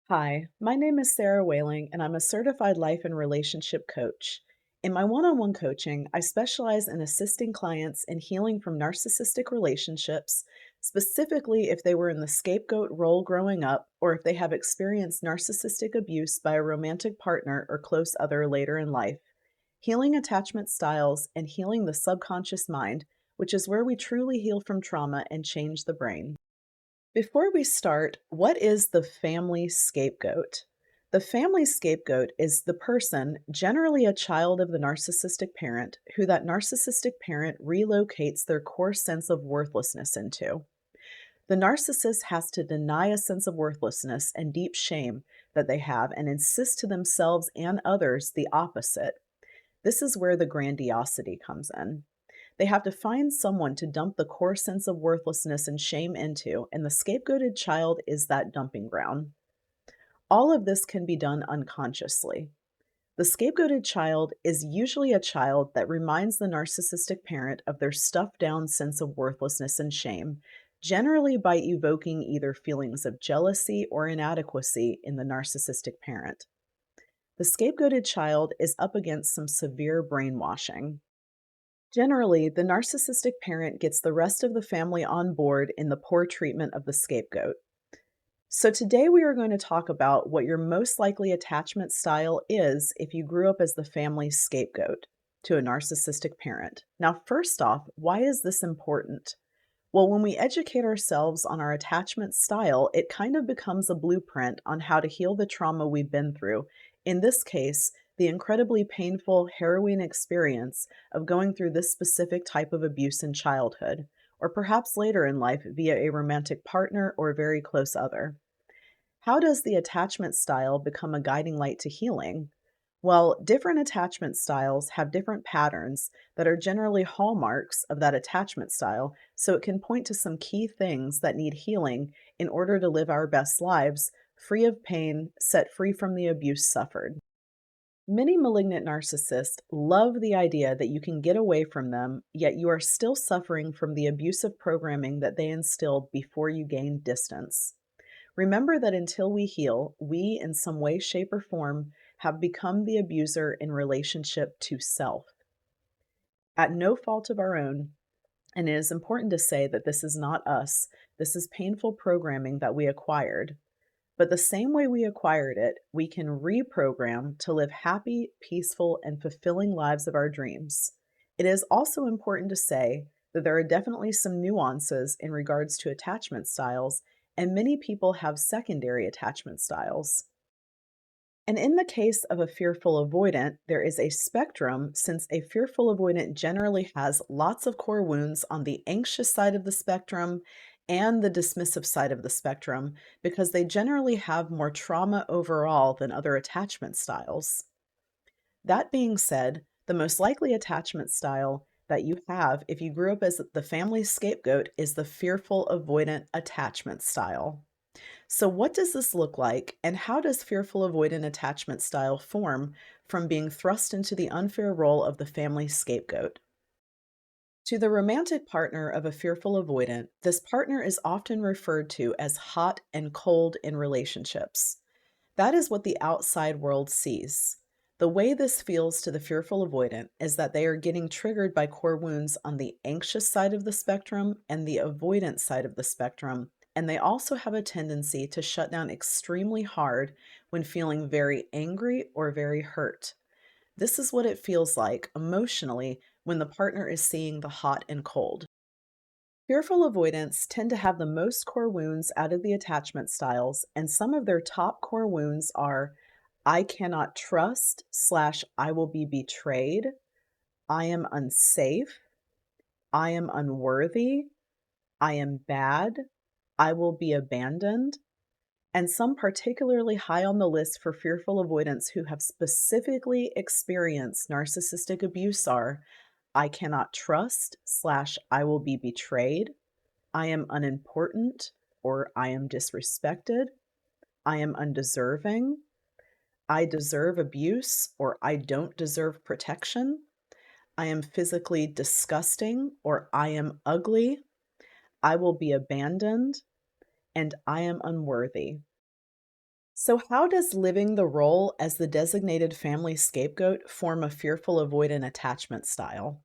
Hi, my name is Sarah Whaling, and I'm a certified life and relationship coach. In my one on one coaching, I specialize in assisting clients in healing from narcissistic relationships, specifically if they were in the scapegoat role growing up or if they have experienced narcissistic abuse by a romantic partner or close other later in life. Healing attachment styles and healing the subconscious mind, which is where we truly heal from trauma and change the brain. Before we start, what is the family scapegoat? The family scapegoat is the person, generally a child of the narcissistic parent, who that narcissistic parent relocates their core sense of worthlessness into. The narcissist has to deny a sense of worthlessness and deep shame that they have and insist to themselves and others the opposite. This is where the grandiosity comes in. They have to find someone to dump the core sense of worthlessness and shame into, and the scapegoated child is that dumping ground. All of this can be done unconsciously. The scapegoated child is usually a child that reminds the narcissistic parent of their stuffed down sense of worthlessness and shame, generally by evoking either feelings of jealousy or inadequacy in the narcissistic parent. The scapegoated child is up against some severe brainwashing. Generally, the narcissistic parent gets the rest of the family on board in the poor treatment of the scapegoat. So, today we are going to talk about what your most likely attachment style is if you grew up as the family scapegoat to a narcissistic parent. Now, first off, why is this important? Well, when we educate ourselves on our attachment style, it kind of becomes a blueprint on how to heal the trauma we've been through. In this case, the incredibly painful, harrowing experience of going through this specific type of abuse in childhood, or perhaps later in life via a romantic partner or a very close other. How does the attachment style become a guiding light to healing? Well, different attachment styles have different patterns that are generally hallmarks of that attachment style, so it can point to some key things that need healing in order to live our best lives, free of pain, set free from the abuse suffered. Many malignant narcissists love the idea that you can get away from them, yet you are still suffering from the abusive programming that they instilled before you gained distance. Remember that until we heal, we, in some way, shape, or form, have become the abuser in relationship to self. At no fault of our own, and it is important to say that this is not us, this is painful programming that we acquired. But the same way we acquired it, we can reprogram to live happy, peaceful, and fulfilling lives of our dreams. It is also important to say that there are definitely some nuances in regards to attachment styles, and many people have secondary attachment styles. And in the case of a fearful avoidant, there is a spectrum since a fearful avoidant generally has lots of core wounds on the anxious side of the spectrum and the dismissive side of the spectrum because they generally have more trauma overall than other attachment styles. That being said, the most likely attachment style that you have if you grew up as the family scapegoat is the fearful avoidant attachment style. So, what does this look like, and how does fearful avoidant attachment style form from being thrust into the unfair role of the family scapegoat? To the romantic partner of a fearful avoidant, this partner is often referred to as hot and cold in relationships. That is what the outside world sees. The way this feels to the fearful avoidant is that they are getting triggered by core wounds on the anxious side of the spectrum and the avoidant side of the spectrum, and they also have a tendency to shut down extremely hard when feeling very angry or very hurt. This is what it feels like emotionally when the partner is seeing the hot and cold. Fearful avoidants tend to have the most core wounds out of the attachment styles, and some of their top core wounds are I cannot trust slash I will be betrayed, I am unsafe, I am unworthy, I am bad, I will be abandoned, and some particularly high on the list for fearful avoidants who have specifically experienced narcissistic abuse are I cannot trust slash I will be betrayed, I am unimportant or I am disrespected, I am undeserving, I deserve abuse or I don't deserve protection, I am physically disgusting or I am ugly, I will be abandoned, and I am unworthy. So, how does living the role as the designated family scapegoat form a fearful avoidant attachment style?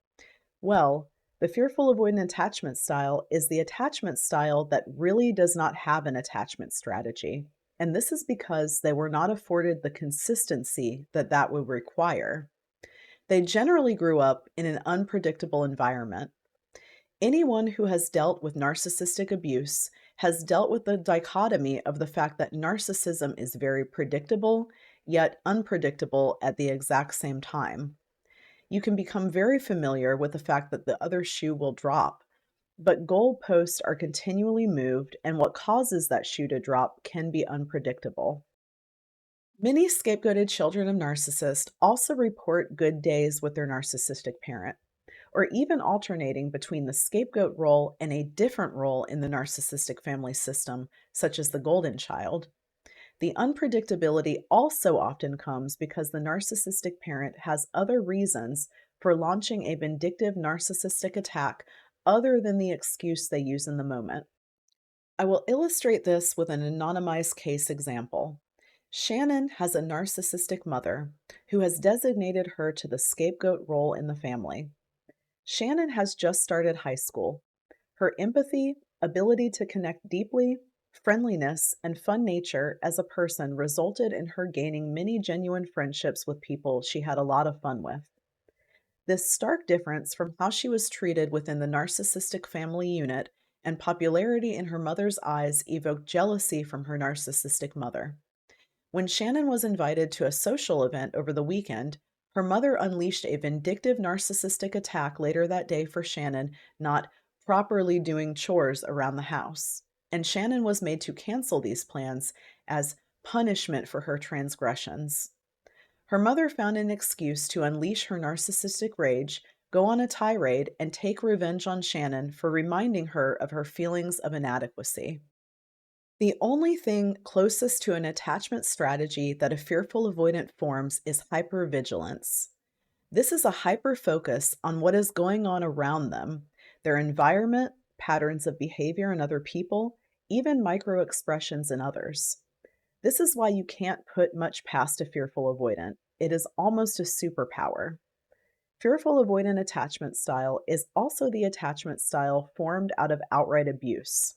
Well, the fearful avoidant attachment style is the attachment style that really does not have an attachment strategy. And this is because they were not afforded the consistency that would require. They generally grew up in an unpredictable environment. Anyone who has dealt with narcissistic abuse has dealt with the dichotomy of the fact that narcissism is very predictable, yet unpredictable at the exact same time. You can become very familiar with the fact that the other shoe will drop, but goalposts are continually moved, and what causes that shoe to drop can be unpredictable. Many scapegoated children of narcissists also report good days with their narcissistic parent, or even alternating between the scapegoat role and a different role in the narcissistic family system, such as the golden child. The unpredictability also often comes because the narcissistic parent has other reasons for launching a vindictive narcissistic attack other than the excuse they use in the moment. I will illustrate this with an anonymized case example. Shannon has a narcissistic mother who has designated her to the scapegoat role in the family. Shannon has just started high school. Her empathy, ability to connect deeply, friendliness, and fun nature as a person resulted in her gaining many genuine friendships with people she had a lot of fun with. This stark difference from how she was treated within the narcissistic family unit and popularity in her mother's eyes evoked jealousy from her narcissistic mother. When Shannon was invited to a social event over the weekend, her mother unleashed a vindictive narcissistic attack later that day for Shannon not properly doing chores around the house. And Shannon was made to cancel these plans as punishment for her transgressions. Her mother found an excuse to unleash her narcissistic rage, go on a tirade, and take revenge on Shannon for reminding her of her feelings of inadequacy. The only thing closest to an attachment strategy that a fearful avoidant forms is hypervigilance. This is a hyper focus on what is going on around them, their environment, patterns of behavior in other people, even micro expressions in others. This is why you can't put much past a fearful avoidant. It is almost a superpower. Fearful avoidant attachment style is also the attachment style formed out of outright abuse.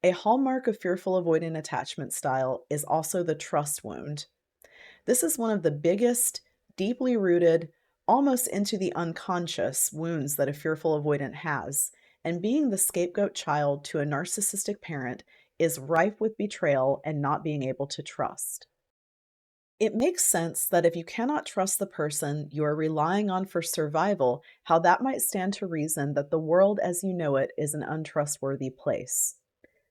A hallmark of fearful avoidant attachment style is also the trust wound. This is one of the biggest, deeply rooted, almost into the unconscious wounds that a fearful avoidant has, and being the scapegoat child to a narcissistic parent is rife with betrayal and not being able to trust. It makes sense that if you cannot trust the person you are relying on for survival, how that might stand to reason that the world as you know it is an untrustworthy place.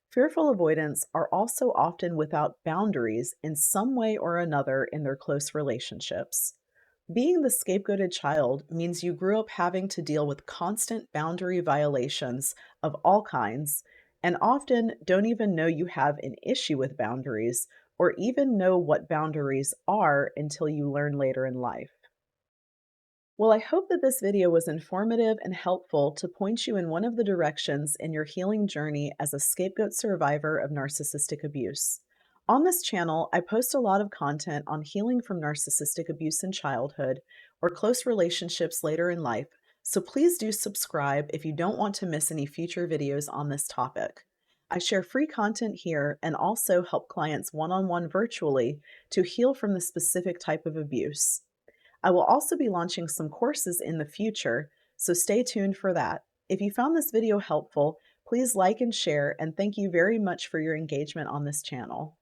Fearful avoidants are also often without boundaries in some way or another in their close relationships. Being the scapegoated child means you grew up having to deal with constant boundary violations of all kinds, and often don't even know you have an issue with boundaries or even know what boundaries are until you learn later in life. Well, I hope that this video was informative and helpful to point you in one of the directions in your healing journey as a scapegoat survivor of narcissistic abuse. On this channel, I post a lot of content on healing from narcissistic abuse in childhood or close relationships later in life, so please do subscribe if you don't want to miss any future videos on this topic. I share free content here and also help clients one-on-one virtually to heal from the specific type of abuse. I will also be launching some courses in the future, so stay tuned for that. If you found this video helpful, please like and share, and thank you very much for your engagement on this channel.